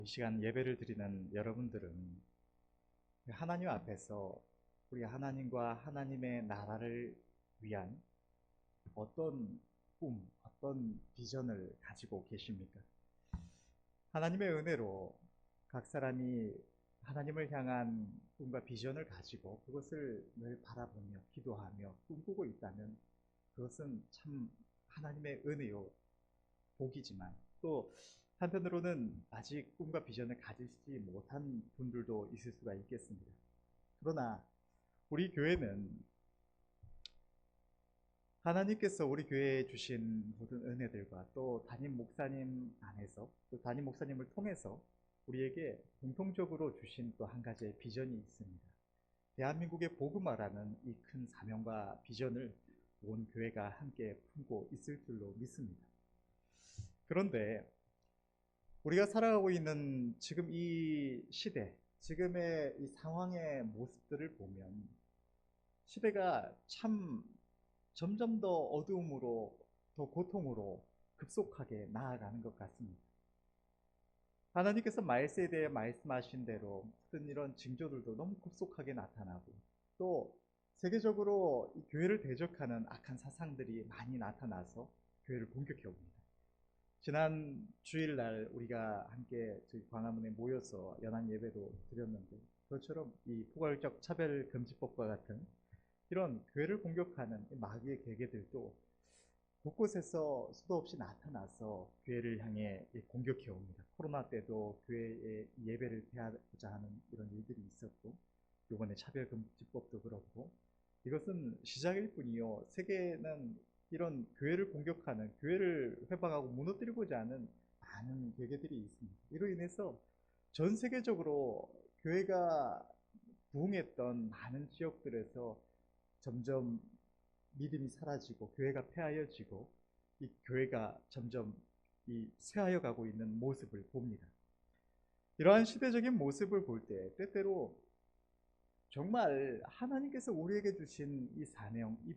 이 시간 예배를 드리는 여러분들은 하나님 앞에서 우리 하나님과 하나님의 나라를 위한 어떤 꿈, 어떤 비전을 가지고 계십니까? 하나님의 은혜로 각 사람이 하나님을 향한 꿈과 비전을 가지고 그것을 늘 바라보며 기도하며 꿈꾸고 있다면 그것은 참 하나님의 은혜요, 복이지만 또 한편으로는 아직 꿈과 비전을 가지지 못한 분들도 있을 수가 있겠습니다. 그러나 우리 교회는 하나님께서 우리 교회에 주신 모든 은혜들과 또 담임 목사님 안에서 또 담임 목사님을 통해서 우리에게 공통적으로 주신 또 한 가지의 비전이 있습니다. 대한민국의 복음화라는 이 큰 사명과 비전을 온 교회가 함께 품고 있을 줄로 믿습니다. 그런데 우리가 살아가고 있는 지금 이 시대, 지금의 이 상황의 모습들을 보면 시대가 참 점점 더 어두움으로, 더 고통으로 급속하게 나아가는 것 같습니다. 하나님께서 말세에 대해 말씀하신 대로 모든 이런 징조들도 너무 급속하게 나타나고 또 세계적으로 이 교회를 대적하는 악한 사상들이 많이 나타나서 교회를 공격해 옵니다. 지난 주일날 우리가 함께 저희 광화문에 모여서 연합 예배도 드렸는데 그것처럼 이 포괄적 차별금지법과 같은 이런 교회를 공격하는 마귀의 계계들도 곳곳에서 수도 없이 나타나서 교회를 향해 공격해 옵니다. 코로나 때도 교회의 예배를 폐하고자 하는 이런 일들이 있었고 이번에 차별금지법도 그렇고 이것은 시작일 뿐이요. 세계는 이런 교회를 공격하는, 교회를 회방하고 무너뜨리고자 하는 많은 계계들이 있습니다. 이로 인해서 전 세계적으로 교회가 부흥했던 많은 지역들에서 점점 믿음이 사라지고 교회가 폐하여지고 이 교회가 점점 쇠하여 가고 있는 모습을 봅니다. 이러한 시대적인 모습을 볼 때 때때로 정말 하나님께서 우리에게 주신 이 사명, 이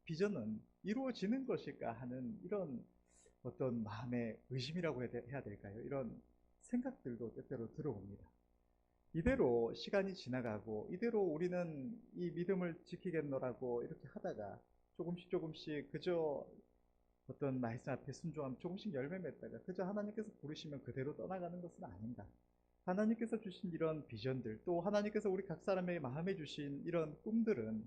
비전은 이루어지는 것일까 하는 이런 어떤 마음의 의심이라고 해야 될까요? 이런 생각들도 때때로 들어옵니다. 이대로 시간이 지나가고 이대로 우리는 이 믿음을 지키겠노라고 이렇게 하다가 조금씩 그저 어떤 말씀 앞에 순종하면 조금씩 열매 맺다가 그저 하나님께서 부르시면 그대로 떠나가는 것은 아닌가. 하나님께서 주신 이런 비전들 또 하나님께서 우리 각 사람의 마음에 주신 이런 꿈들은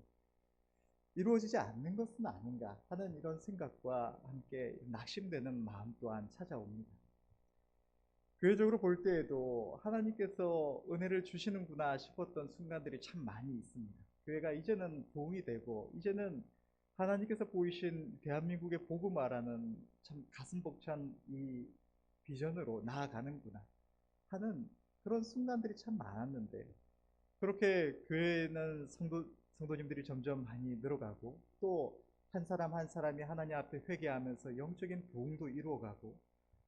이루어지지 않는 것은 아닌가 하는 이런 생각과 함께 낙심되는 마음 또한 찾아옵니다. 교회적으로 볼 때에도 하나님께서 은혜를 주시는구나 싶었던 순간들이 참 많이 있습니다. 교회가 이제는 도움이 되고 이제는 하나님께서 보이신 대한민국의 복음화라는 참 가슴 벅찬 이 비전으로 나아가는구나 하는 그런 순간들이 참 많았는데 그렇게 교회는 성도님들이 점점 많이 늘어가고 또 한 사람 한 사람이 하나님 앞에 회개하면서 영적인 부흥도 이루어가고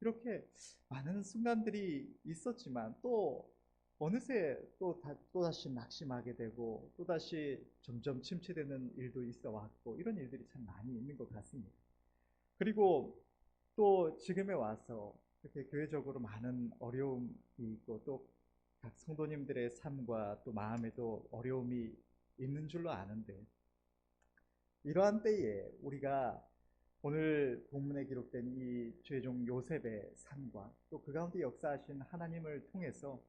이렇게 많은 순간들이 있었지만 또 어느새 또다시 낙심하게 되고 또다시 점점 침체되는 일도 있어 왔고 이런 일들이 참 많이 있는 것 같습니다. 그리고 또 지금에 와서 이렇게 교회적으로 많은 어려움이 있고 또 각 성도님들의 삶과 또 마음에도 어려움이 있는 줄로 아는데 이러한 때에 우리가 오늘 본문에 기록된 이 죄종 요셉의 삶과 또 그 가운데 역사하신 하나님을 통해서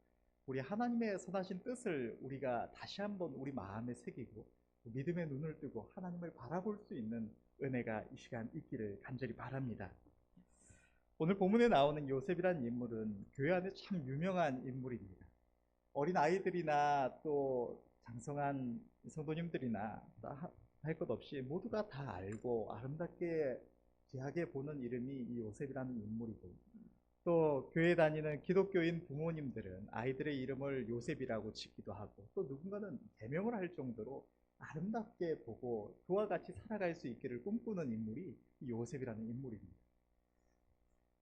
우리 하나님의 선하신 뜻을 우리가 다시 한번 우리 마음에 새기고 믿음의 눈을 뜨고 하나님을 바라볼 수 있는 은혜가 이 시간 있기를 간절히 바랍니다. 오늘 본문에 나오는 요셉이라는 인물은 교회 안에 참 유명한 인물입니다. 어린 아이들이나 또 장성한 성도님들이나 할 것 없이 모두가 다 알고 아름답게 귀하게 보는 이름이 이 요셉이라는 인물이고 또 교회 다니는 기독교인 부모님들은 아이들의 이름을 요셉이라고 짓기도 하고 또 누군가는 개명을 할 정도로 아름답게 보고 그와 같이 살아갈 수 있기를 꿈꾸는 인물이 이 요셉이라는 인물입니다.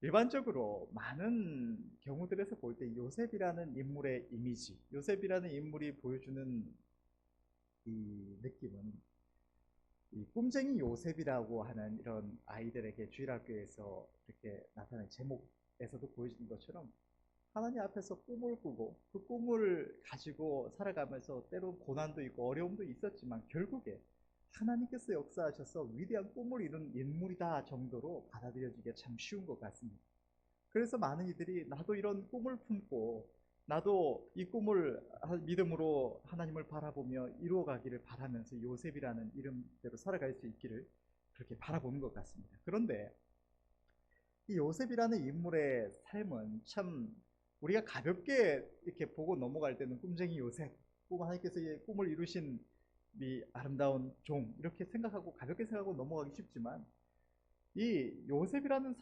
일반적으로 많은 경우들에서 볼 때 요셉이라는 인물의 이미지, 요셉이라는 인물이 보여주는 이 느낌은 이 꿈쟁이 요셉이라고 하는 이런 아이들에게 주일학교에서 이렇게 나타나는 제목에서도 보여지는 것처럼 하나님 앞에서 꿈을 꾸고 그 꿈을 가지고 살아가면서 때론 고난도 있고 어려움도 있었지만 결국에 하나님께서 역사하셔서 위대한 꿈을 이룬 인물이다 정도로 받아들여지기가 참 쉬운 것 같습니다. 그래서 많은 이들이 나도 이런 꿈을 품고 나도 이 꿈을 믿음으로 하나님을 바라보며 이루어가기를 바라면서 요셉이라는 이름대로 살아갈 수 있기를 그렇게 바라보는 것 같습니다. 그런데 이 요셉이라는 인물의 삶은 참 우리가 가볍게 이렇게 보고 넘어갈 때는 꿈쟁이 요셉, 하나님께서 이 꿈을 이루신 이 아름다운 종 이렇게 생각하고 가볍게 생각하고 넘어가기 쉽지만 이 요셉이라는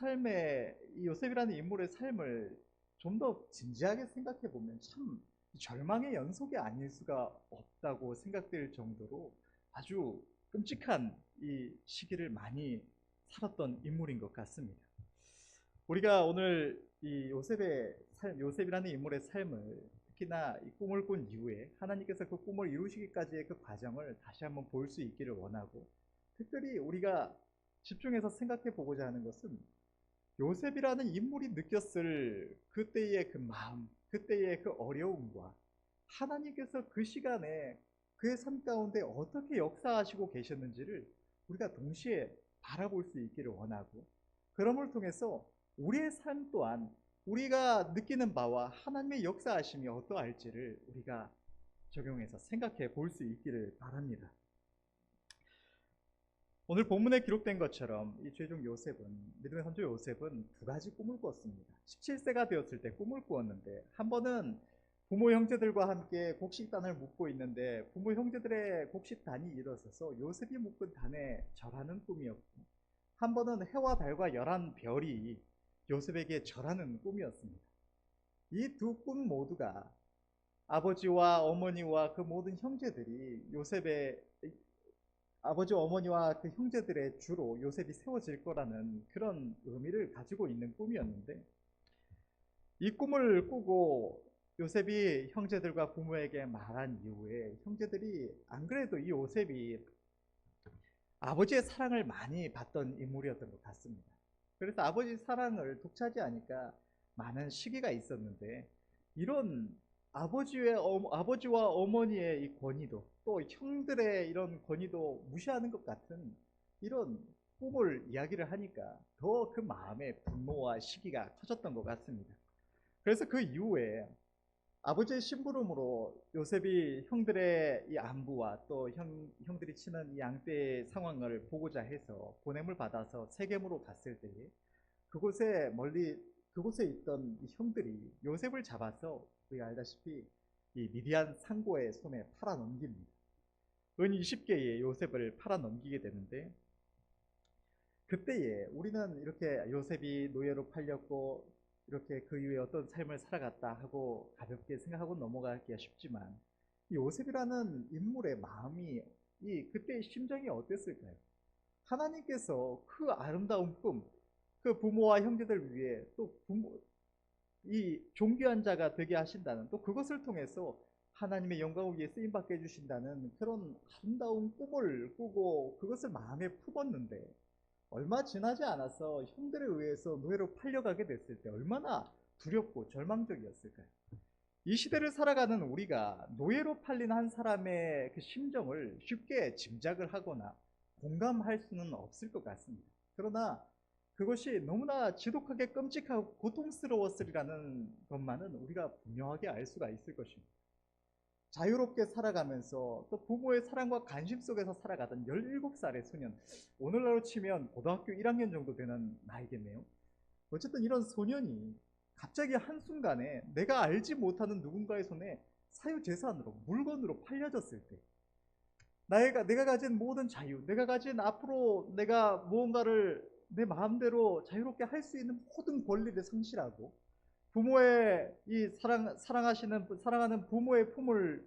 인물의 삶을 좀 더 진지하게 생각해 보면 참 절망의 연속이 아닐 수가 없다고 생각될 정도로 아주 끔찍한 이 시기를 많이 살았던 인물인 것 같습니다. 우리가 오늘 이 요셉이라는 인물의 삶을 특히나 이 꿈을 꾼 이후에 하나님께서 그 꿈을 이루시기까지의 그 과정을 다시 한번 볼 수 있기를 원하고, 특별히 우리가 집중해서 생각해 보고자 하는 것은 요셉이라는 인물이 느꼈을 그때의 그 마음, 그때의 그 어려움과 하나님께서 그 시간에 그의 삶 가운데 어떻게 역사하시고 계셨는지를 우리가 동시에 바라볼 수 있기를 원하고, 그럼을 통해서 우리의 삶 또한 우리가 느끼는 바와 하나님의 역사하심이 어떠할지를 우리가 적용해서 생각해 볼 수 있기를 바랍니다. 오늘 본문에 기록된 것처럼 이 죄종 요셉은, 믿음의 선조 요셉은 두 가지 꿈을 꿨습니다. 17세가 되었을 때 꿈을 꾸었는데, 한 번은 부모 형제들과 함께 곡식단을 묶고 있는데 부모 형제들의 곡식단이 일어서서 요셉이 묶은 단에 절하는 꿈이었고, 한 번은 해와 달과 11별이 요셉에게 절하는 꿈이었습니다. 이 두 꿈 모두가 아버지와 어머니와 그 모든 형제들이 아버지와 어머니와 그 형제들의 주로 요셉이 세워질 거라는 그런 의미를 가지고 있는 꿈이었는데, 이 꿈을 꾸고 요셉이 형제들과 부모에게 말한 이후에 형제들이 안 그래도 이 요셉이 아버지의 사랑을 많이 받던 인물이었던 것 같습니다. 그래서 아버지 사랑을 독차지하니까 많은 시기가 있었는데, 이런 아버지와 어머니의 이 권위도, 또 형들의 이런 권위도 무시하는 것 같은 이런 꿈을 이야기를 하니까 더 그 마음의 분노와 시기가 커졌던 것 같습니다. 그래서 그 이후에 아버지의 심부름으로 요셉이 형들의 이 안부와 또 형들이 치는 이 양떼의 상황을 보고자 해서 보냄을 받아서 세겜으로 갔을 때에 그곳에 있던 이 형들이 요셉을 잡아서 우리가 알다시피 이 미디안 상고의 손에 팔아 넘깁니다. 은 20개의 요셉을 팔아 넘기게 되는데, 그때에 우리는 이렇게 요셉이 노예로 팔렸고 이렇게 그 이후에 어떤 삶을 살아갔다 하고 가볍게 생각하고 넘어가기가 쉽지만, 이 요셉이라는 인물의 마음이, 그때의 심정이 어땠을까요? 하나님께서 그 아름다운 꿈, 그 부모와 형제들 위해 또 이 존귀한 자가 되게 하신다는, 또 그것을 통해서 하나님의 영광을 위해 쓰임받게 해주신다는 그런 아름다운 꿈을 꾸고 그것을 마음에 품었는데, 얼마 지나지 않아서 형들에 의해서 노예로 팔려가게 됐을 때 얼마나 두렵고 절망적이었을까요? 이 시대를 살아가는 우리가 노예로 팔린 한 사람의 그 심정을 쉽게 짐작을 하거나 공감할 수는 없을 것 같습니다. 그러나 그것이 너무나 지독하게 끔찍하고 고통스러웠으리라는 것만은 우리가 분명하게 알 수가 있을 것입니다. 자유롭게 살아가면서 또 부모의 사랑과 관심 속에서 살아가던 17살의 소년, 오늘날로 치면 고등학교 1학년 정도 되는 나이겠네요. 어쨌든 이런 소년이 갑자기 한순간에 내가 알지 못하는 누군가의 손에 사유재산으로, 물건으로 팔려졌을 때, 내가 가진 모든 자유, 내가 가진 앞으로 내가 무언가를 내 마음대로 자유롭게 할 수 있는 모든 권리를 상실하고, 부모의 사랑하는 부모의 품을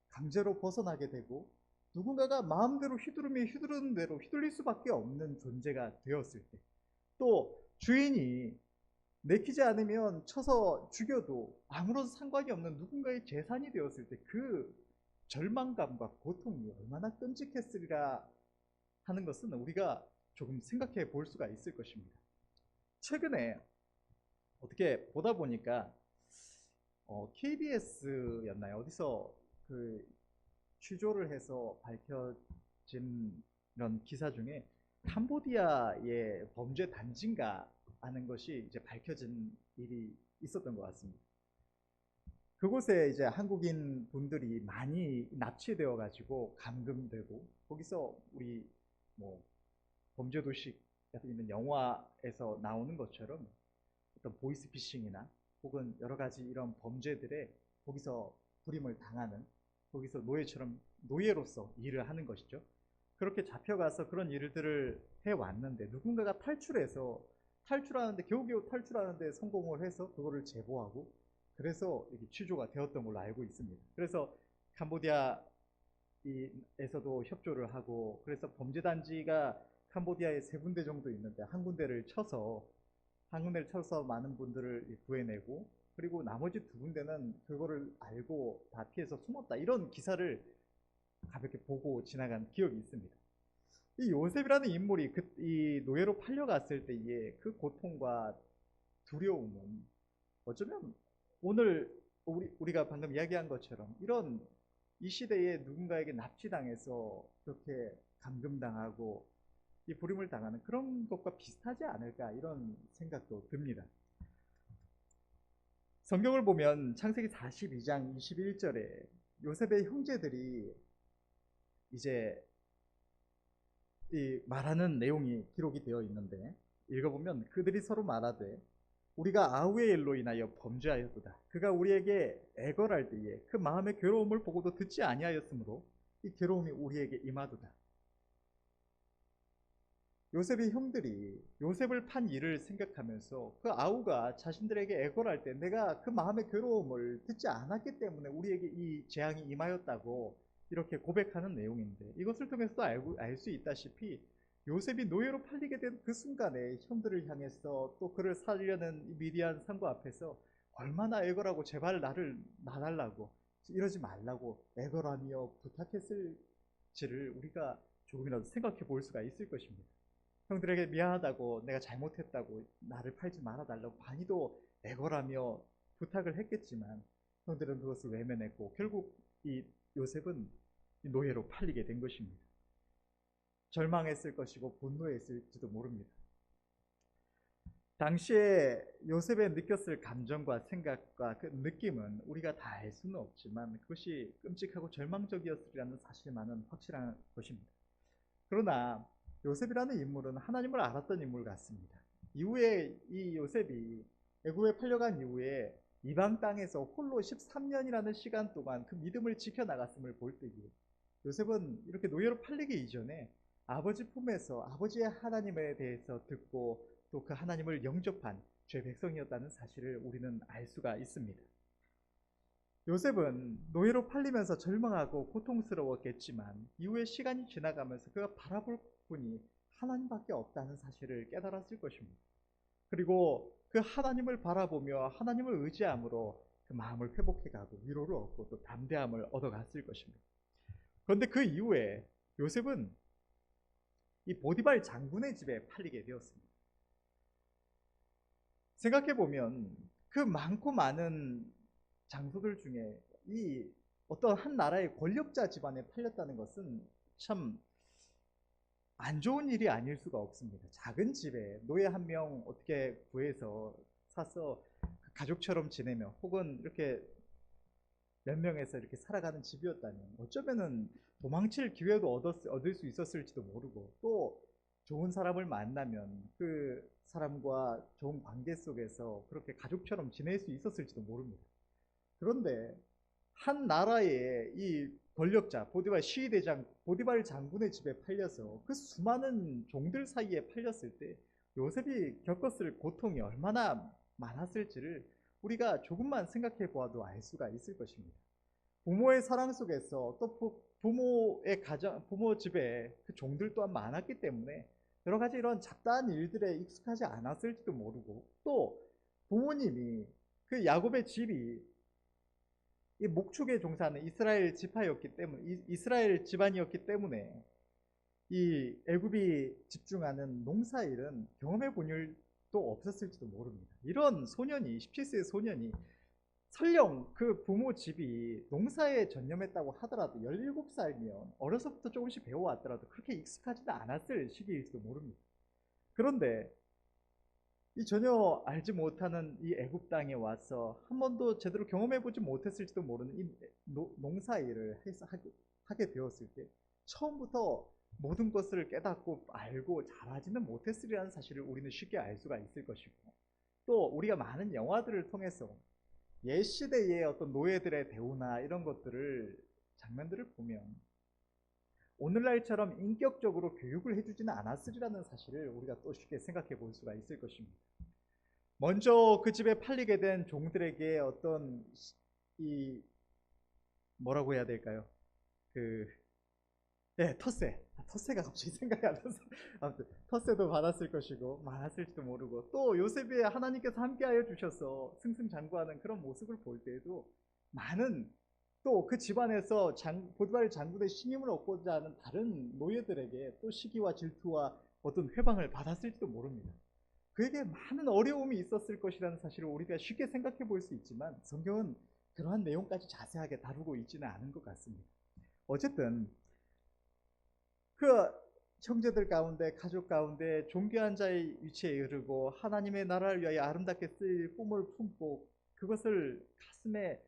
강제로 벗어나게 되고, 누군가가 마음대로 휘두르는 대로 휘둘릴 수밖에 없는 존재가 되었을 때, 또 주인이 내키지 않으면 쳐서 죽여도 아무런 상관이 없는 누군가의 재산이 되었을 때 그 절망감과 고통이 얼마나 끔찍했으리라 하는 것은 우리가 조금 생각해 볼 수가 있을 것입니다. 최근에 어떻게 보다 보니까 KBS였나요? 어디서 그 취조를 해서 밝혀진 이런 기사 중에 캄보디아의 범죄 단지인가 하는 것이 이제 밝혀진 일이 있었던 것 같습니다. 그곳에 이제 한국인 분들이 많이 납치되어 가지고 감금되고 거기서 우리 뭐 범죄도시 같은 있는 영화에서 나오는 것처럼 어떤 보이스피싱이나 혹은 여러 가지 이런 범죄들에 거기서 불임을 당하는 거기서 노예처럼 노예로서 일을 하는 것이죠. 그렇게 잡혀가서 그런 일들을 해왔는데 누군가가 탈출해서 탈출하는데 겨우겨우 탈출하는데 성공을 해서 그거를 제보하고 그래서 이게 취조가 되었던 걸로 알고 있습니다. 그래서 캄보디아에서도 협조를 하고 그래서 범죄단지가 캄보디아에 세 군데 정도 있는데 한 군데를 쳐서 많은 분들을 구해내고 그리고 나머지 두 군데는 그거를 알고 다 피해서 숨었다 이런 기사를 가볍게 보고 지나간 기억이 있습니다. 이 요셉이라는 인물이 이 노예로 팔려갔을 때의 그 고통과 두려움은 어쩌면 오늘 우리가 방금 이야기한 것처럼 이런 이 시대에 누군가에게 납치당해서 그렇게 감금당하고 이 불임을 당하는 그런 것과 비슷하지 않을까 이런 생각도 듭니다. 성경을 보면 창세기 42장 21절에 요셉의 형제들이 이제 이 말하는 내용이 기록이 되어 있는데 읽어보면 그들이 서로 말하되 우리가 아우의 일로 인하여 범죄하였도다. 그가 우리에게 애걸할 때에 그 마음의 괴로움을 보고도 듣지 아니하였으므로 이 괴로움이 우리에게 임하도다. 요셉의 형들이 요셉을 판 일을 생각하면서 그 아우가 자신들에게 애걸할 때 내가 그 마음의 괴로움을 듣지 않았기 때문에 우리에게 이 재앙이 임하였다고 이렇게 고백하는 내용인데 이것을 통해서도 알 수 있다시피 요셉이 노예로 팔리게 된 그 순간에 형들을 향해서 또 그를 살려는 미디안 상과 앞에서 얼마나 애걸하고 제발 나를 놔달라고 이러지 말라고 애걸하며 부탁했을지를 우리가 조금이라도 생각해 볼 수가 있을 것입니다. 형들에게 미안하다고 내가 잘못했다고 나를 팔지 말아달라고 많이도 애걸하며 부탁을 했겠지만 형들은 그것을 외면했고 결국 이 요셉은 노예로 팔리게 된 것입니다. 절망했을 것이고 분노했을지도 모릅니다. 당시에 요셉의 느꼈을 감정과 생각과 그 느낌은 우리가 다 알 수는 없지만 그것이 끔찍하고 절망적이었으리라는 사실만은 확실한 것입니다. 그러나 요셉이라는 인물은 하나님을 알았던 인물 같습니다. 이후에 이 요셉이 애굽에 팔려간 이후에 이방 땅에서 홀로 13년이라는 시간 동안 그 믿음을 지켜나갔음을 볼 때에 요셉은 이렇게 노예로 팔리기 이전에 아버지 품에서 아버지의 하나님에 대해서 듣고 또 그 하나님을 영접한 죄 백성이었다는 사실을 우리는 알 수가 있습니다. 요셉은 노예로 팔리면서 절망하고 고통스러웠겠지만 이후에 시간이 지나가면서 그가 바라볼 분이 하나님밖에 없다는 사실을 깨달았을 것입니다. 그리고 그 하나님을 바라보며 하나님을 의지함으로 그 마음을 회복해가고 위로를 얻고 또 담대함을 얻어갔을 것입니다. 그런데 그 이후에 요셉은 이 보디발 장군의 집에 팔리게 되었습니다. 생각해보면 그 많고 많은 장소들 중에 이 어떤 한 나라의 권력자 집안에 팔렸다는 것은 참 안 좋은 일이 아닐 수가 없습니다. 작은 집에 노예 한 명 어떻게 구해서 사서 가족처럼 지내며 혹은 이렇게 몇 명에서 이렇게 살아가는 집이었다면 어쩌면은 도망칠 기회도 얻을 수 있었을지도 모르고 또 좋은 사람을 만나면 그 사람과 좋은 관계 속에서 그렇게 가족처럼 지낼 수 있었을지도 모릅니다. 그런데 한 나라의 이 권력자 보디발 시위대장 보디발 장군의 집에 팔려서 그 수많은 종들 사이에 팔렸을 때 요셉이 겪었을 고통이 얼마나 많았을지를 우리가 조금만 생각해 보아도 알 수가 있을 것입니다. 부모의 사랑 속에서 또 부모의 가정, 부모 집에 그 종들 또한 많았기 때문에 여러 가지 이런 잡다한 일들에 익숙하지 않았을지도 모르고 또 부모님이 그 야곱의 집이 이 목축에 종사하는 이스라엘 지파였기 때문에 이스라엘 집안이었기 때문에 이 애굽이 집중하는 농사일은 경험해 본 일도 없었을지도 모릅니다. 이런 소년이 17세의 소년이 설령 그 부모 집이 농사에 전념했다고 하더라도 17살이면 어려서부터 조금씩 배워왔더라도 그렇게 익숙하지도 않았을 시기일지도 모릅니다. 그런데 이 전혀 알지 못하는 이 애굽 땅에 와서 한 번도 제대로 경험해보지 못했을지도 모르는 이 농사 일을 하게 되었을 때 처음부터 모든 것을 깨닫고 알고 잘하지는 못했으리라는 사실을 우리는 쉽게 알 수가 있을 것이고, 또 우리가 많은 영화들을 통해서 옛 시대의 어떤 노예들의 대우나 이런 것들을 장면들을 보면 오늘날처럼 인격적으로 교육을 해주지는 않았으리라는 사실을 우리가 또 쉽게 생각해 볼 수가 있을 것입니다. 먼저 그 집에 팔리게 된 종들에게 어떤 이 뭐라고 해야 될까요? 텃세가 갑자기 생각이 안 나서 아무튼 텃세도 받았을 것이고 많았을지도 모르고, 또 요셉이 하나님께서 함께하여 주셔서 승승장구하는 그런 모습을 볼 때에도 많은 또 그 집안에서 보디발 장군의 신임을 얻고자 하는 다른 노예들에게 또 시기와 질투와 어떤 회방을 받았을지도 모릅니다. 그에게 많은 어려움이 있었을 것이라는 사실을 우리가 쉽게 생각해 볼 수 있지만 성경은 그러한 내용까지 자세하게 다루고 있지는 않은 것 같습니다. 어쨌든 그 형제들 가운데, 가족 가운데 존귀한 자의 위치에 이르고 하나님의 나라를 위하여 아름답게 쓰일 꿈을 품고 그것을 가슴에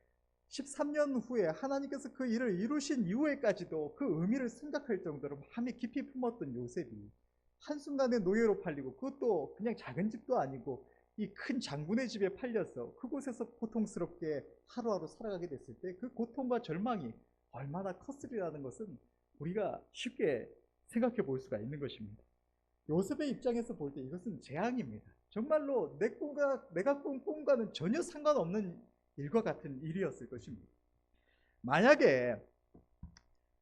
13년 후에 하나님께서 그 일을 이루신 이후에까지도 그 의미를 생각할 정도로 마음이 깊이 품었던 요셉이 한순간에 노예로 팔리고, 그것도 그냥 작은 집도 아니고 이 큰 장군의 집에 팔려서 그곳에서 고통스럽게 하루하루 살아가게 됐을 때 그 고통과 절망이 얼마나 컸으리라는 것은 우리가 쉽게 생각해 볼 수가 있는 것입니다. 요셉의 입장에서 볼 때 이것은 재앙입니다. 정말로 내가 꾼 꿈과는 전혀 상관없는 일과 같은 일이었을 것입니다. 만약에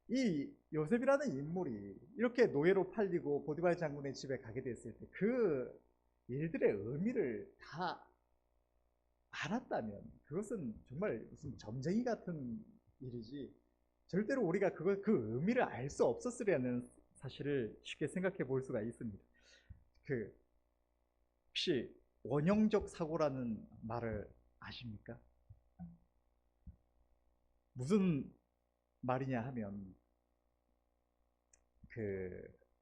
이 요셉이라는 인물이 이렇게 노예로 팔리고 보디발 장군의 집에 가게 됐을 때 그 일들의 의미를 다 알았다면 그것은 정말 무슨 점쟁이 같은 일이지 절대로 우리가 그 의미를 알 수 없었으리라는 사실을 쉽게 생각해 볼 수가 있습니다. 혹시 원형적 사고라는 말을 아십니까? 무슨 말이냐 하면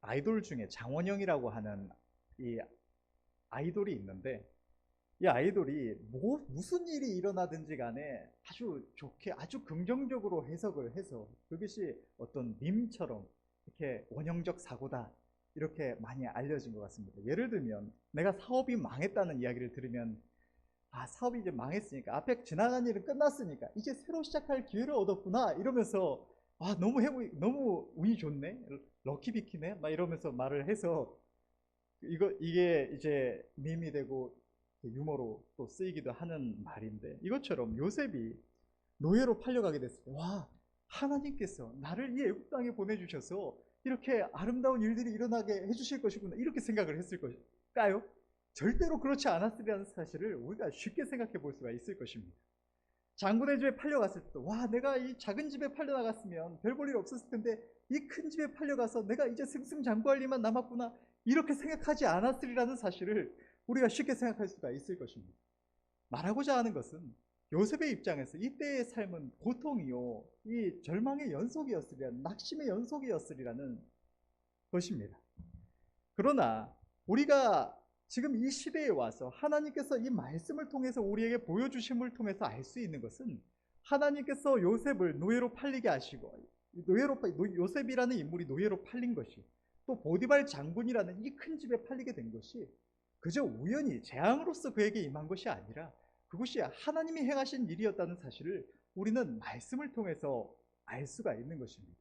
아이돌 중에 장원영이라고 하는 이 아이돌이 있는데, 이 아이돌이 무슨 일이 일어나든지 간에 아주 좋게 아주 긍정적으로 해석을 해서 그것이 어떤 밈처럼 이렇게 원형적 사고다 이렇게 많이 알려진 것 같습니다. 예를 들면 내가 사업이 망했다는 이야기를 들으면 사업이 이제 망했으니까 앞에 지나간 일은 끝났으니까 이제 새로 시작할 기회를 얻었구나 이러면서 너무 운이 좋네, 럭키비키네 막 이러면서 말을 해서 이게 이제 밈이 되고 유머로 또 쓰이기도 하는 말인데, 이것처럼 요셉이 노예로 팔려가게 됐을 때 하나님께서 나를 이 애굽 땅에 보내주셔서 이렇게 아름다운 일들이 일어나게 해주실 것이구나 이렇게 생각을 했을 것일까요? 절대로 그렇지 않았으리라는 사실을 우리가 쉽게 생각해 볼 수가 있을 것입니다. 장군의 집에 팔려갔을 때도 내가 이 작은 집에 팔려나갔으면 별 볼 일 없었을 텐데 이 큰 집에 팔려가서 내가 이제 승승장구할 일만 남았구나 이렇게 생각하지 않았으리라는 사실을 우리가 쉽게 생각할 수가 있을 것입니다. 말하고자 하는 것은 요셉의 입장에서 이때의 삶은 고통이요 이 절망의 연속이었으리라는, 낙심의 연속이었으리라는 것입니다. 그러나 우리가 지금 이 시대에 와서 하나님께서 이 말씀을 통해서 우리에게 보여주심을 통해서 알 수 있는 것은 하나님께서 요셉을 노예로 팔리게 하시고 요셉이라는 인물이 노예로 팔린 것이, 또 보디발 장군이라는 이 큰 집에 팔리게 된 것이 그저 우연히 재앙으로서 그에게 임한 것이 아니라 그것이 하나님이 행하신 일이었다는 사실을 우리는 말씀을 통해서 알 수가 있는 것입니다.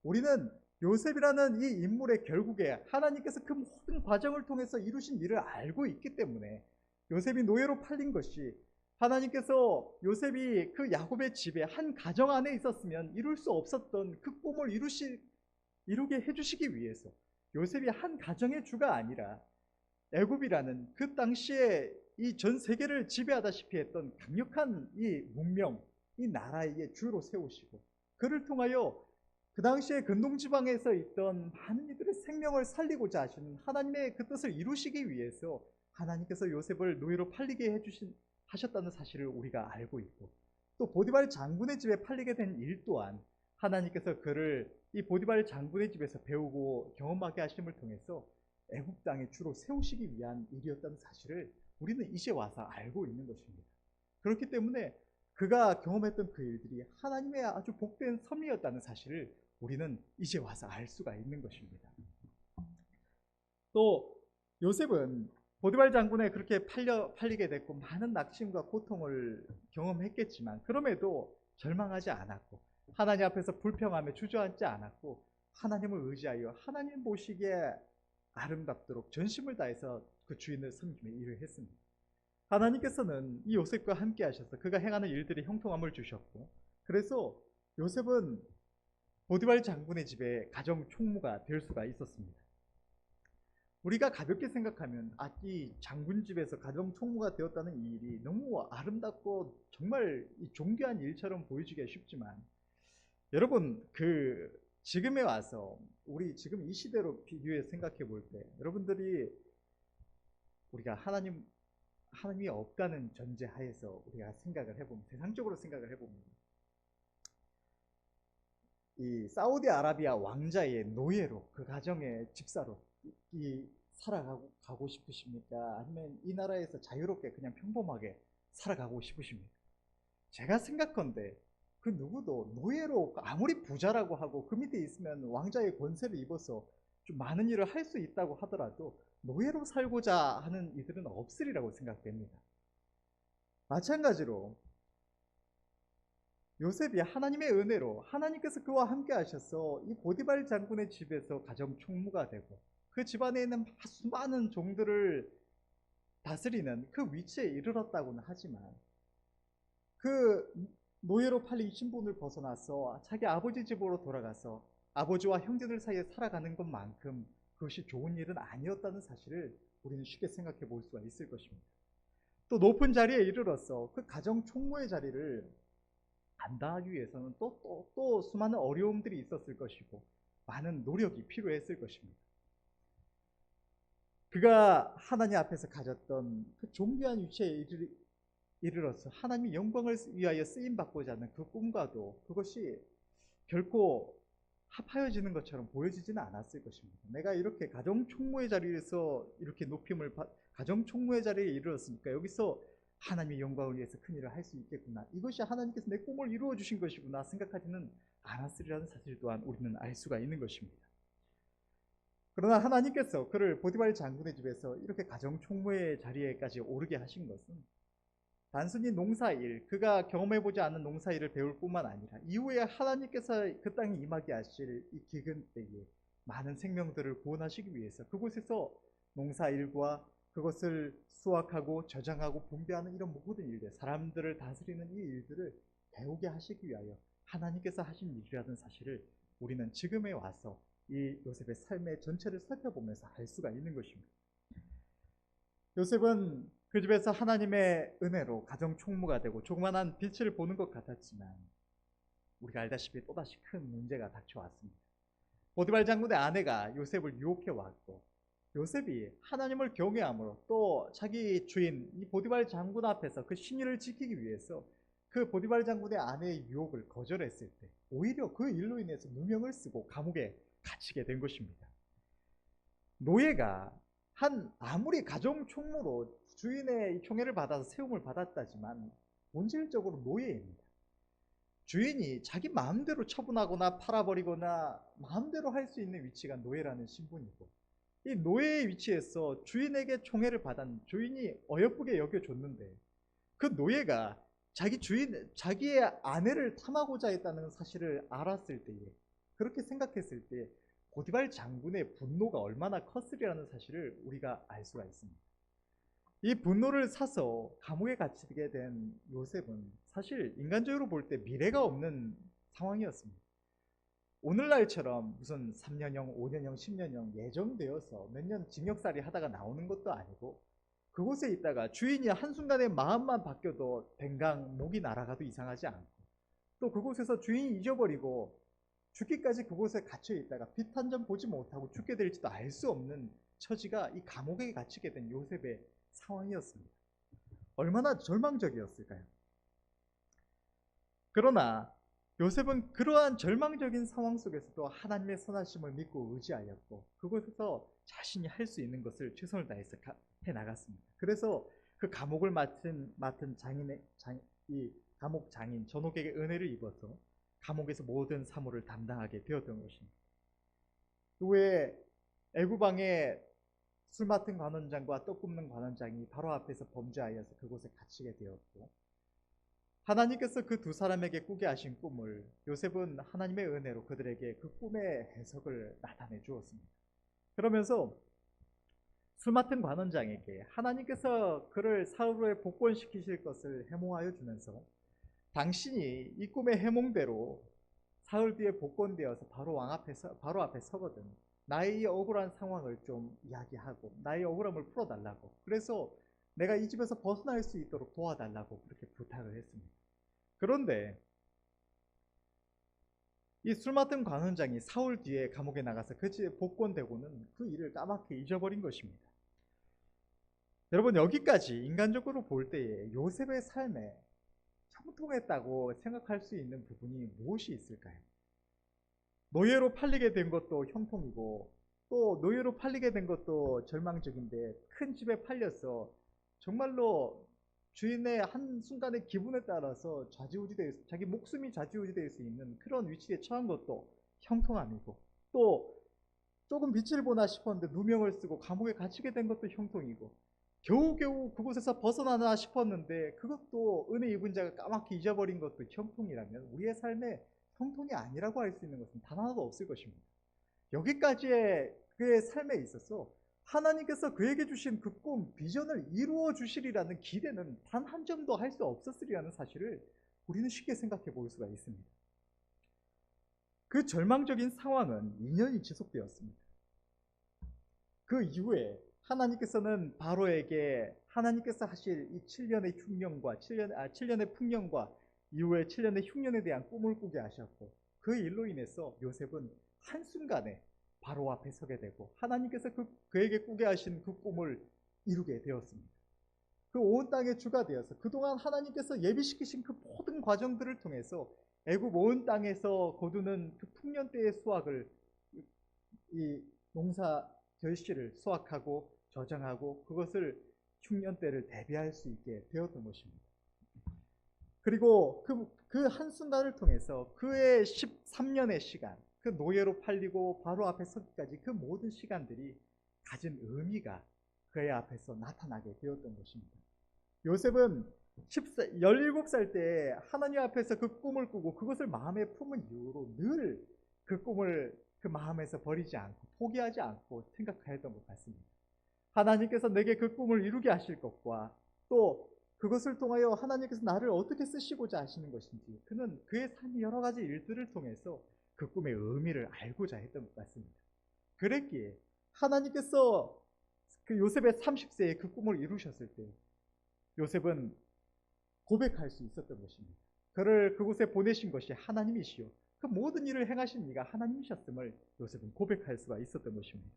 우리는 요셉이라는 이 인물의 결국에 하나님께서 그 모든 과정을 통해서 이루신 일을 알고 있기 때문에 요셉이 노예로 팔린 것이 하나님께서 요셉이 그 야곱의 집에 한 가정 안에 있었으면 이룰 수 없었던 그 꿈을 이루게 해주시기 위해서 요셉이 한 가정의 주가 아니라 애굽이라는 그 당시에 이 전 세계를 지배하다시피 했던 강력한 이 문명, 이 나라의 주로 세우시고 그를 통하여 그 당시에 근동지방에서 있던 많은 이들의 생명을 살리고자 하시는 하나님의 그 뜻을 이루시기 위해서 하나님께서 요셉을 노예로 팔리게 하셨다는 사실을 우리가 알고 있고, 또 보디발 장군의 집에 팔리게 된 일 또한 하나님께서 그를 이 보디발 장군의 집에서 배우고 경험하게 하심을 통해서 애굽 땅에 주로 세우시기 위한 일이었다는 사실을 우리는 이제 와서 알고 있는 것입니다. 그렇기 때문에 그가 경험했던 그 일들이 하나님의 아주 복된 섭리였다는 사실을 우리는 이제 와서 알 수가 있는 것입니다. 또 요셉은 보디발 장군에 그렇게 팔리게 됐고 많은 낙심과 고통을 경험했겠지만 그럼에도 절망하지 않았고 하나님 앞에서 불평하며 주저앉지 않았고 하나님을 의지하여 하나님 보시기에 아름답도록 전심을 다해서 그 주인을 섬기며 일을 했습니다. 하나님께서는 이 요셉과 함께 하셔서 그가 행하는 일들이 형통함을 주셨고, 그래서 요셉은 보디발 장군의 집에 가정 총무가 될 수가 있었습니다. 우리가 가볍게 생각하면 이 장군 집에서 가정 총무가 되었다는 이 일이 너무 아름답고 정말 존귀한 일처럼 보여지기가 쉽지만, 여러분 지금에 와서 우리 지금 이 시대로 비교해 생각해 볼 때 여러분들이 우리가 하나님이 없다는 전제 하에서 우리가 생각을 해보면, 세상적으로 생각을 해보면, 이 사우디아라비아 왕자의 노예로 그 가정의 집사로 살아가고 싶으십니까? 아니면 이 나라에서 자유롭게 그냥 평범하게 살아가고 싶으십니까? 제가 생각컨대 그 누구도 노예로 아무리 부자라고 하고 그 밑에 있으면 왕자의 권세를 입어서 좀 많은 일을 할 수 있다고 하더라도 노예로 살고자 하는 이들은 없으리라고 생각됩니다. 마찬가지로 요셉이 하나님의 은혜로 하나님께서 그와 함께 하셔서 이 보디발 장군의 집에서 가정 총무가 되고 그 집안에 있는 수많은 종들을 다스리는 그 위치에 이르렀다고는 하지만, 그 노예로 팔린 신분을 벗어나서 자기 아버지 집으로 돌아가서 아버지와 형제들 사이에 살아가는 것만큼 그것이 좋은 일은 아니었다는 사실을 우리는 쉽게 생각해 볼 수가 있을 것입니다. 또 높은 자리에 이르러서 그 가정 총무의 자리를 감당하기 위해서는 또 수많은 어려움들이 있었을 것이고 많은 노력이 필요했을 것입니다. 그가 하나님 앞에서 가졌던 그 존귀한 위치에 이르러서 하나님의 영광을 위하여 쓰임받고자 하는 그 꿈과도 그것이 결코 합하여지는 것처럼 보여지지는 않았을 것입니다. 내가 이렇게 가정 총무의 자리에서 이렇게 가정 총무의 자리에 이르렀으니까 여기서 하나님의 영광을 위해서 큰 일을 할 수 있겠구나, 이것이 하나님께서 내 꿈을 이루어 주신 것이구나 생각하지는 않았으리라는 사실 또한 우리는 알 수가 있는 것입니다. 그러나 하나님께서 그를 보디발 장군의 집에서 이렇게 가정 총무의 자리에까지 오르게 하신 것은 단순히 농사일, 그가 경험해보지 않은 농사일을 배울 뿐만 아니라 이후에 하나님께서 그 땅에 임하게 하실 이 기근 때에 많은 생명들을 구원하시기 위해서 그곳에서 농사일과 그것을 수확하고 저장하고 분배하는 이런 모든 일들, 사람들을 다스리는 이 일들을 배우게 하시기 위하여 하나님께서 하신 일이라는 사실을 우리는 지금에 와서 이 요셉의 삶의 전체를 살펴보면서 알 수가 있는 것입니다. 요셉은 그 집에서 하나님의 은혜로 가정 총무가 되고 조그만한 빛을 보는 것 같았지만 우리가 알다시피 또다시 큰 문제가 닥쳐왔습니다. 보디발 장군의 아내가 요셉을 유혹해 왔고, 요셉이 하나님을 경외함으로 또 자기 주인 이 보디발 장군 앞에서 그 신의를 지키기 위해서 그 보디발 장군의 아내의 유혹을 거절했을 때 오히려 그 일로 인해서 누명을 쓰고 감옥에 갇히게 된 것입니다. 노예가 아무리 가정 총무로 주인의 총애를 받아서 세움을 받았다지만 본질적으로 노예입니다. 주인이 자기 마음대로 처분하거나 팔아버리거나 마음대로 할 수 있는 위치가 노예라는 신분이고, 이 노예의 위치에서 주인에게 총애를 받은 주인이 어여쁘게 여겨줬는데 그 노예가 자기의 아내를 탐하고자 했다는 사실을 알았을 때에, 그렇게 생각했을 때 보디발 장군의 분노가 얼마나 컸으리라는 사실을 우리가 알 수가 있습니다. 이 분노를 사서 감옥에 갇히게 된 요셉은 사실 인간적으로 볼 때 미래가 없는 상황이었습니다. 오늘날처럼 무슨 3년형, 5년형, 10년형 예정되어서 몇 년 징역살이 하다가 나오는 것도 아니고, 그곳에 있다가 주인이 한순간에 마음만 바뀌어도 댕강 목이 날아가도 이상하지 않고, 또 그곳에서 주인이 잊어버리고 죽기까지 그곳에 갇혀 있다가 빛 한 점 보지 못하고 죽게 될지도 알 수 없는 처지가 이 감옥에 갇히게 된 요셉의 상황이었습니다. 얼마나 절망적이었을까요? 그러나 요셉은 그러한 절망적인 상황 속에서도 하나님의 선하심을 믿고 의지하였고 그곳에서 자신이 할 수 있는 것을 최선을 다해서 해 나갔습니다. 그래서 그 감옥을 맡은 이 감옥 장인 전옥에게 은혜를 입어서 감옥에서 모든 사무를 담당하게 되었던 것입니다. 그 후에 애굽 왕의 술 맡은 관원장과 떡 굽는 관원장이 바로 앞에서 범죄하여서 그곳에 갇히게 되었고 하나님께서 그 두 사람에게 꾸게 하신 꿈을 요셉은 하나님의 은혜로 그들에게 그 꿈의 해석을 나타내 주었습니다. 그러면서 술 맡은 관원장에게 하나님께서 그를 사흘 후에 복권시키실 것을 해몽하여 주면서 당신이 이 꿈의 해몽대로 사흘 뒤에 복권되어서 바로 앞에 서거든. 나의 이 억울한 상황을 좀 이야기하고 나의 억울함을 풀어달라고. 그래서 내가 이 집에서 벗어날 수 있도록 도와달라고 그렇게 부탁을 했습니다. 그런데 이 술 맡은 관원장이 사흘 뒤에 감옥에 나가서 그 집에 복권되고는 그 일을 까맣게 잊어버린 것입니다. 여러분 여기까지 인간적으로 볼 때에 요셉의 삶에 형통했다고 생각할 수 있는 부분이 무엇이 있을까요? 노예로 팔리게 된 것도 형통이고 또 노예로 팔리게 된 것도 절망적인데 큰 집에 팔려서 정말로 주인의 한순간의 기분에 따라서 자기 목숨이 좌지우지될 수 있는 그런 위치에 처한 것도 형통함이고 또 조금 빛을 보나 싶었는데 누명을 쓰고 감옥에 갇히게 된 것도 형통이고 겨우겨우 그곳에서 벗어나나 싶었는데 그것도 은혜 입은 자가 까맣게 잊어버린 것도 형통이라면 우리의 삶에 형통이 아니라고 할 수 있는 것은 단 하나도 없을 것입니다. 여기까지의 그의 삶에 있어서 하나님께서 그에게 주신 그 꿈, 비전을 이루어 주시리라는 기대는 단 한 점도 할 수 없었으리라는 사실을 우리는 쉽게 생각해 볼 수가 있습니다. 그 절망적인 상황은 2년이 지속되었습니다. 그 이후에 하나님께서는 바로에게 하나님께서 하실 이 7년의 흉년과 7년의 풍년과 이후에 7년의 흉년에 대한 꿈을 꾸게 하셨고 그 일로 인해서 요셉은 한순간에 바로 앞에 서게 되고 하나님께서 그에게 꾸게 하신 그 꿈을 이루게 되었습니다. 그 온 땅의 주가 되어서 그동안 하나님께서 예비시키신 그 모든 과정들을 통해서 애굽 온 땅에서 거두는 그 풍년 때의 수확을 이 농사 결실을 수확하고 저장하고 그것을 흉년 때를 대비할 수 있게 되었던 것입니다. 그리고 그 한순간을 통해서 그의 13년의 시간, 그 노예로 팔리고 바로 앞에 서기까지 그 모든 시간들이 가진 의미가 그의 앞에서 나타나게 되었던 것입니다. 요셉은 17살 때 하나님 앞에서 그 꿈을 꾸고 그것을 마음에 품은 이후로 늘 그 꿈을 그 마음에서 버리지 않고 포기하지 않고 생각하였던 것 같습니다. 하나님께서 내게 그 꿈을 이루게 하실 것과 또 그것을 통하여 하나님께서 나를 어떻게 쓰시고자 하시는 것인지 그는 그의 삶의 여러 가지 일들을 통해서 그 꿈의 의미를 알고자 했던 것 같습니다. 그랬기에 하나님께서 그 요셉의 30세에 그 꿈을 이루셨을 때 요셉은 고백할 수 있었던 것입니다. 그를 그곳에 보내신 것이 하나님이시요 그 모든 일을 행하신 이가 하나님이셨음을 요셉은 고백할 수가 있었던 것입니다.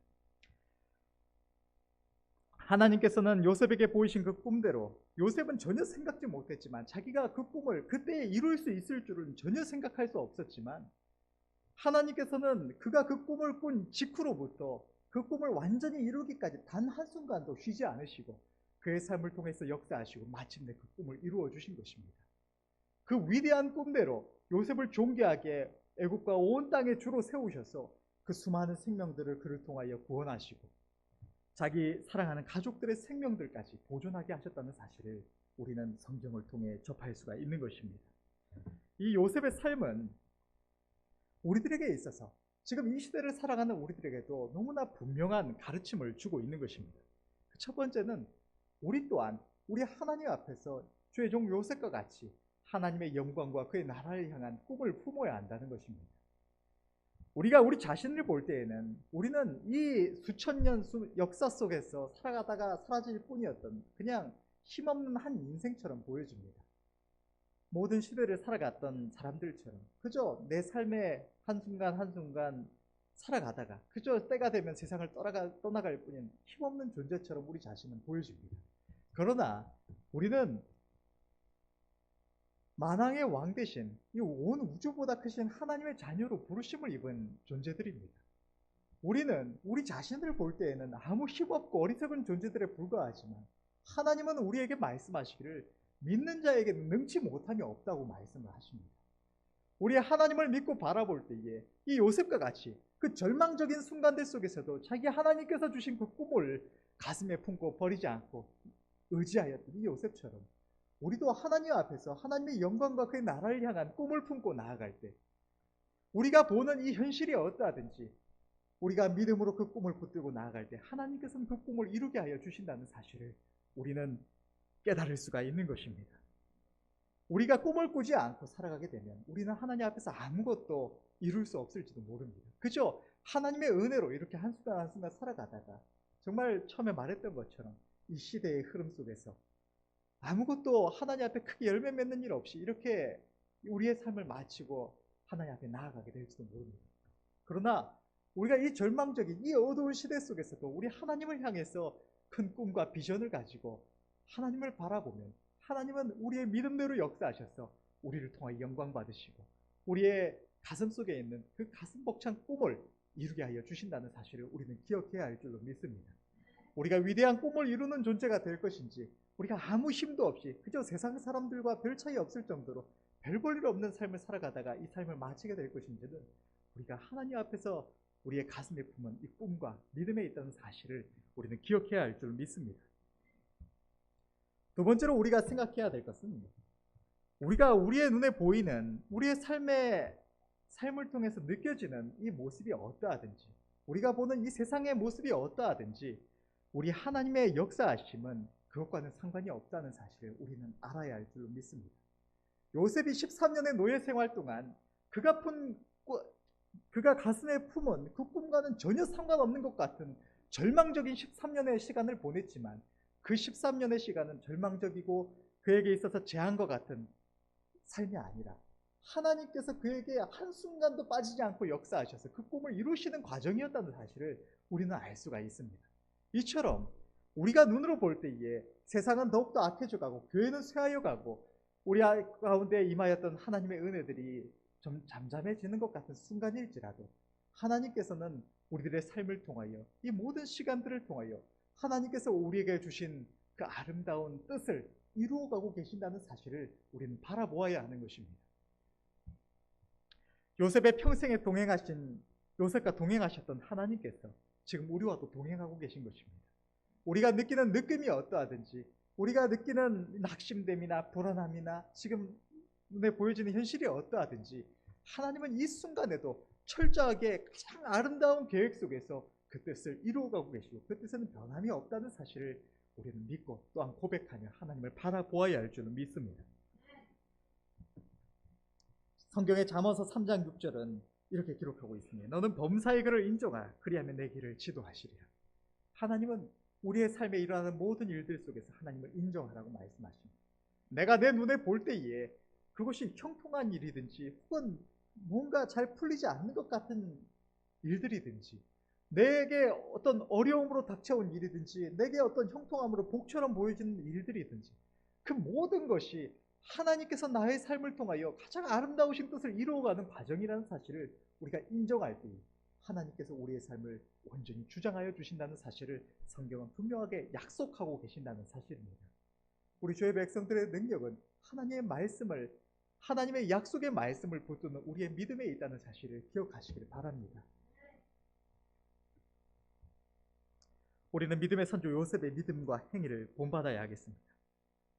하나님께서는 요셉에게 보이신 그 꿈대로 요셉은 전혀 생각지 못했지만 자기가 그 꿈을 그때 이룰 수 있을 줄은 전혀 생각할 수 없었지만 하나님께서는 그가 그 꿈을 꾼 직후로부터 그 꿈을 완전히 이루기까지 단 한순간도 쉬지 않으시고 그의 삶을 통해서 역사하시고 마침내 그 꿈을 이루어 주신 것입니다. 그 위대한 꿈대로 요셉을 존귀하게 애굽과 온 땅의 주로 세우셔서 그 수많은 생명들을 그를 통하여 구원하시고 자기 사랑하는 가족들의 생명들까지 보존하게 하셨다는 사실을 우리는 성경을 통해 접할 수가 있는 것입니다. 이 요셉의 삶은 우리들에게 있어서 지금 이 시대를 살아가는 우리들에게도 너무나 분명한 가르침을 주고 있는 것입니다. 첫 번째는 우리 또한 우리 하나님 앞에서 주의 종 요셉과 같이 하나님의 영광과 그의 나라를 향한 꿈을 품어야 한다는 것입니다. 우리가 우리 자신을 볼 때에는 우리는 이 수천 년 역사 속에서 살아가다가 사라질 뿐이었던 그냥 힘없는 한 인생처럼 보여집니다. 모든 시대를 살아갔던 사람들처럼 그저 내 삶의 한순간 한순간 살아가다가 그저 때가 되면 세상을 떠나갈 뿐인 힘없는 존재처럼 우리 자신은 보여집니다. 그러나 우리는 만왕의 왕 대신 이 온 우주보다 크신 하나님의 자녀로 부르심을 입은 존재들입니다. 우리는 우리 자신을 볼 때에는 아무 힘없고 어리석은 존재들에 불과하지만 하나님은 우리에게 말씀하시기를 믿는 자에게는 능치 못함이 없다고 말씀을 하십니다. 우리 하나님을 믿고 바라볼 때에 이 요셉과 같이 그 절망적인 순간들 속에서도 자기 하나님께서 주신 그 꿈을 가슴에 품고 버리지 않고 의지하였던 이 요셉처럼 우리도 하나님 앞에서 하나님의 영광과 그의 나라를 향한 꿈을 품고 나아갈 때 우리가 보는 이 현실이 어떠하든지 우리가 믿음으로 그 꿈을 붙들고 나아갈 때 하나님께서는 그 꿈을 이루게 하여 주신다는 사실을 우리는 깨달을 수가 있는 것입니다. 우리가 꿈을 꾸지 않고 살아가게 되면 우리는 하나님 앞에서 아무것도 이룰 수 없을지도 모릅니다. 그저 하나님의 은혜로 이렇게 한순간 한순간 살아가다가 정말 처음에 말했던 것처럼 이 시대의 흐름 속에서 아무것도 하나님 앞에 크게 열매 맺는 일 없이 이렇게 우리의 삶을 마치고 하나님 앞에 나아가게 될지도 모릅니다. 그러나 우리가 이 절망적인 이 어두운 시대 속에서도 우리 하나님을 향해서 큰 꿈과 비전을 가지고 하나님을 바라보면 하나님은 우리의 믿음대로 역사하셔서 우리를 통해 영광 받으시고 우리의 가슴 속에 있는 그 가슴 벅찬 꿈을 이루게 하여 주신다는 사실을 우리는 기억해야 할 줄로 믿습니다. 우리가 위대한 꿈을 이루는 존재가 될 것인지 우리가 아무 힘도 없이 그저 세상 사람들과 별 차이 없을 정도로 별 볼 일 없는 삶을 살아가다가 이 삶을 마치게 될 것인지는 우리가 하나님 앞에서 우리의 가슴에 품은 이 꿈과 믿음에 있다는 사실을 우리는 기억해야 할 줄 믿습니다. 두 번째로 우리가 생각해야 될 것은 우리가 우리의 눈에 보이는 우리의 삶을 통해서 느껴지는 이 모습이 어떠하든지 우리가 보는 이 세상의 모습이 어떠하든지 우리 하나님의 역사하심은 그것과는 상관이 없다는 사실을 우리는 알아야 할 줄로 믿습니다. 요셉이 13년의 노예 생활 동안 그가 가슴에 품은 그 꿈과는 전혀 상관없는 것 같은 절망적인 13년의 시간을 보냈지만 그 13년의 시간은 절망적이고 그에게 있어서 재앙과 같은 삶이 아니라 하나님께서 그에게 한순간도 빠지지 않고 역사하셔서 그 꿈을 이루시는 과정이었다는 사실을 우리는 알 수가 있습니다. 이처럼 우리가 눈으로 볼 때에 세상은 더욱더 악해져가고 교회는 쇠하여가고 우리 가운데 임하였던 하나님의 은혜들이 좀 잠잠해지는 것 같은 순간일지라도 하나님께서는 우리들의 삶을 통하여 이 모든 시간들을 통하여 하나님께서 우리에게 주신 그 아름다운 뜻을 이루어가고 계신다는 사실을 우리는 바라보아야 하는 것입니다. 요셉의 평생에 요셉과 동행하셨던 하나님께서 지금 우리와도 동행하고 계신 것입니다. 우리가 느끼는 느낌이 어떠하든지 우리가 느끼는 낙심됨이나 불안함이나 지금 눈에 보여지는 현실이 어떠하든지 하나님은 이 순간에도 철저하게 가장 아름다운 계획 속에서 그 뜻을 이루어가고 계시고 그 뜻에는 변함이 없다는 사실을 우리는 믿고 또한 고백하며 하나님을 바라보아야 할 줄은 믿습니다. 성경의 잠언서 3장 6절은 이렇게 기록하고 있습니다. 너는 범사의 글을 인정하라. 그리하면 내 길을 지도하시리라. 하나님은 우리의 삶에 일어나는 모든 일들 속에서 하나님을 인정하라고 말씀하십니다. 내가 내 눈에 볼 때에 그것이 형통한 일이든지 혹은 뭔가 잘 풀리지 않는 것 같은 일들이든지 내게 어떤 어려움으로 닥쳐온 일이든지 내게 어떤 형통함으로 복처럼 보여지는 일들이든지 그 모든 것이 하나님께서 나의 삶을 통하여 가장 아름다우신 뜻을 이루어가는 과정이라는 사실을 우리가 인정할 때 하나님께서 우리의 삶을 온전히 주장하여 주신다는 사실을 성경은 분명하게 약속하고 계신다는 사실입니다. 우리 주의 백성들의 능력은 하나님의 약속의 말씀을 붙드는 우리의 믿음에 있다는 사실을 기억하시기를 바랍니다. 우리는 믿음의 선조 요셉의 믿음과 행위를 본받아야 하겠습니다.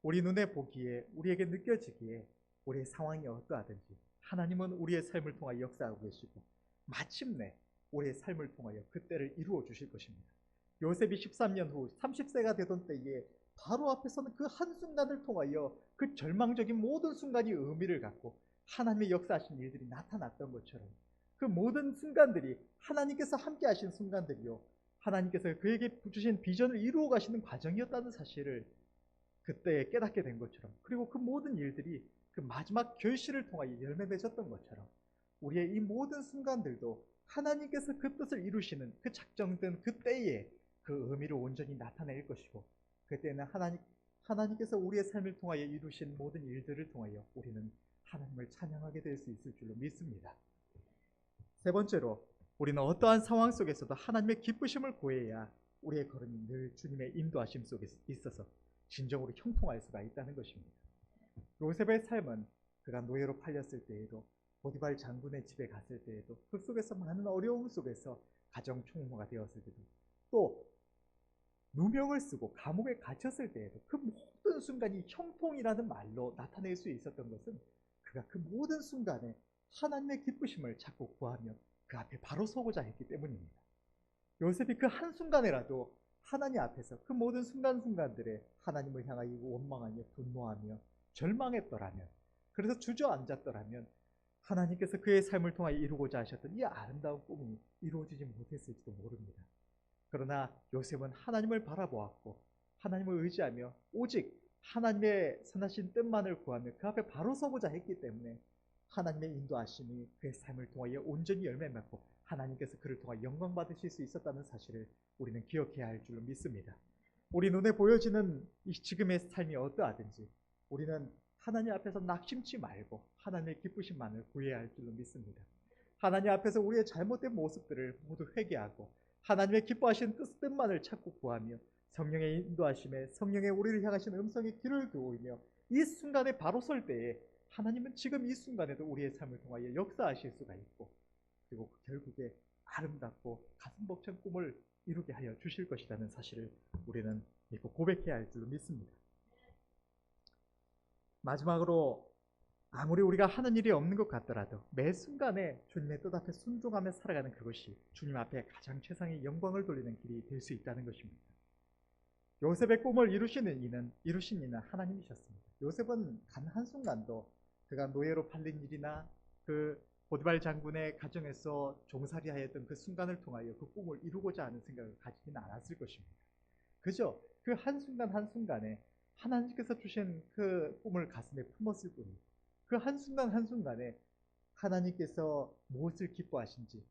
우리 눈에 보기에 우리에게 느껴지기에 우리의 상황이 어떠하든지 하나님은 우리의 삶을 통하여 역사하고 계시고 마침내 우리의 삶을 통하여 그때를 이루어 주실 것입니다. 요셉이 13년 후 30세가 되던 때에 바로 앞에서는 그 한순간을 통하여 그 절망적인 모든 순간이 의미를 갖고 하나님의 역사하신 일들이 나타났던 것처럼 그 모든 순간들이 하나님께서 함께 하신 순간들이요 하나님께서 그에게 주신 비전을 이루어 가시는 과정이었다는 사실을 그때 깨닫게 된 것처럼 그리고 그 모든 일들이 그 마지막 결실을 통하여 열매 맺었던 것처럼 우리의 이 모든 순간들도 하나님께서 그 뜻을 이루시는 그 작정된 그 때에 그 의미를 온전히 나타낼 것이고 그때는 하나님께서 우리의 삶을 통하여 이루신 모든 일들을 통하여 우리는 하나님을 찬양하게 될 수 있을 줄로 믿습니다. 세 번째로, 우리는 어떠한 상황 속에서도 하나님의 기쁘심을 구해야 우리의 걸음이 늘 주님의 인도하심 속에 있어서 진정으로 형통할 수가 있다는 것입니다. 요셉의 삶은 그가 노예로 팔렸을 때에도, 보디발 장군의 집에 갔을 때에도, 그 속에서 많은 어려움 속에서 가정 총무가 되었을 때도, 또 누명을 쓰고 감옥에 갇혔을 때에도 그 모든 순간이 형통이라는 말로 나타낼 수 있었던 것은 그가 그 모든 순간에 하나님의 기쁘심을 자꾸 구하며 그 앞에 바로 서고자 했기 때문입니다. 요셉이 그 한순간에라도 하나님 앞에서 그 모든 순간순간들에 하나님을 향하여 원망하며 분노하며 절망했더라면, 그래서 주저앉았더라면 하나님께서 그의 삶을 통하여 이루고자 하셨던 이 아름다운 꿈이 이루어지지 못했을지도 모릅니다. 그러나 요셉은 하나님을 바라보았고 하나님을 의지하며 오직 하나님의 선하신 뜻만을 구하며 그 앞에 바로 서고자 했기 때문에 하나님의 인도하심이 그의 삶을 통하여 온전히 열매 맺고 하나님께서 그를 통하여 영광 받으실 수 있었다는 사실을 우리는 기억해야 할 줄로 믿습니다. 우리 눈에 보여지는 이 지금의 삶이 어떠하든지 우리는 하나님 앞에서 낙심치 말고 하나님의 기쁘심만을 구해야 할 줄로 믿습니다. 하나님 앞에서 우리의 잘못된 모습들을 모두 회개하고 하나님의 기뻐하시는 뜻만을 찾고 구하며 성령의 인도하심에 성령의 우리를 향하신 음성의 귀를 기울이며 이 순간에 바로 설 때에 하나님은 지금 이 순간에도 우리의 삶을 통하여 역사하실 수가 있고, 그리고 결국에 아름답고 가슴 벅찬 꿈을 이루게 하여 주실 것이라는 사실을 우리는 믿고 고백해야 할 줄로 믿습니다. 마지막으로, 아무리 우리가 하는 일이 없는 것 같더라도 매 순간에 주님의 뜻 앞에 순종하며 살아가는 그것이 주님 앞에 가장 최상의 영광을 돌리는 길이 될 수 있다는 것입니다. 요셉의 꿈을 이루신 이는 하나님이셨습니다. 요셉은 단 한순간도 그가 노예로 팔린 일이나 그 보디발 장군의 가정에서 종살이하였던 그 순간을 통하여 그 꿈을 이루고자 하는 생각을 가지지는 않았을 것입니다. 그저 그 한순간 한순간에 하나님께서 주신 그 꿈을 가슴에 품었을 뿐이고, 그 한순간 한순간에 하나님께서 무엇을 기뻐하신지,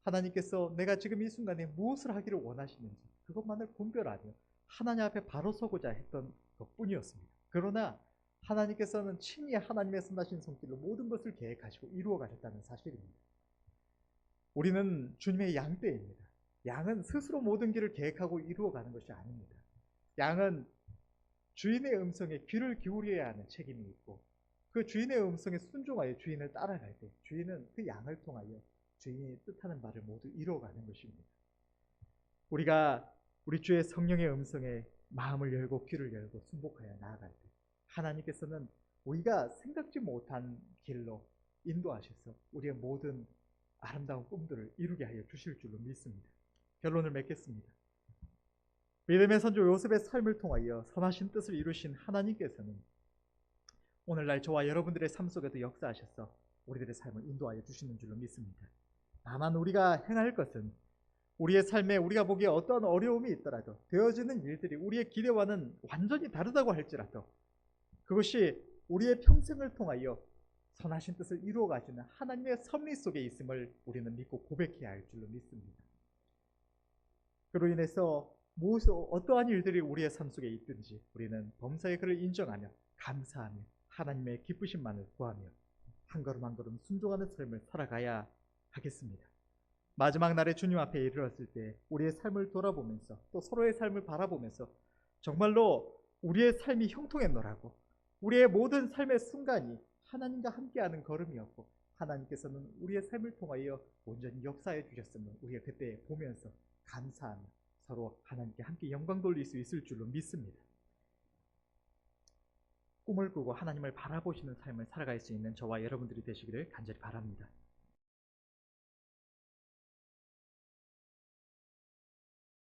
하나님께서 내가 지금 이 순간에 무엇을 하기를 원하시는지 그것만을 분별하며 하나님 앞에 바로 서고자 했던 것뿐이었습니다. 그러나 하나님께서는 친히 하나님의 선하신 손길로 모든 것을 계획하시고 이루어 가셨다는 사실입니다. 우리는 주님의 양떼입니다. 양은 스스로 모든 길을 계획하고 이루어가는 것이 아닙니다. 양은 주인의 음성에 귀를 기울여야 하는 책임이 있고, 그 주인의 음성에 순종하여 주인을 따라갈 때 주인은 그 양을 통하여 주인이 뜻하는 바를 모두 이루어가는 것입니다. 우리가 우리 주의 성령의 음성에 마음을 열고 귀를 열고 순복하여 나아갈 때 하나님께서는 우리가 생각지 못한 길로 인도하셔서 우리의 모든 아름다운 꿈들을 이루게 하여 주실 줄로 믿습니다. 결론을 맺겠습니다. 믿음의 선조 요셉의 삶을 통하여 선하신 뜻을 이루신 하나님께서는 오늘날 저와 여러분들의 삶 속에도 역사하셔서 우리들의 삶을 인도하여 주시는 줄로 믿습니다. 다만 우리가 행할 것은 우리의 삶에 우리가 보기에 어떤 어려움이 있더라도 되어지는 일들이 우리의 기대와는 완전히 다르다고 할지라도 그것이 우리의 평생을 통하여 선하신 뜻을 이루어 가시는 하나님의 섭리 속에 있음을 우리는 믿고 고백해야 할 줄로 믿습니다. 그로 인해서 어떠한 일들이 우리의 삶 속에 있든지 우리는 범사에 그를 인정하며 감사하며 하나님의 기쁘심만을 구하며 한 걸음 한 걸음 순종하는 삶을 살아가야 하겠습니다. 마지막 날에 주님 앞에 이르렀을 때 우리의 삶을 돌아보면서 또 서로의 삶을 바라보면서 정말로 우리의 삶이 형통했노라고, 우리의 모든 삶의 순간이 하나님과 함께하는 걸음이었고 하나님께서는 우리의 삶을 통하여 온전히 역사해 주셨음을 우리가 그때 보면서 감사하며 서로 하나님께 함께 영광 돌릴 수 있을 줄로 믿습니다. 꿈을 꾸고 하나님을 바라보시는 삶을 살아갈 수 있는 저와 여러분들이 되시기를 간절히 바랍니다.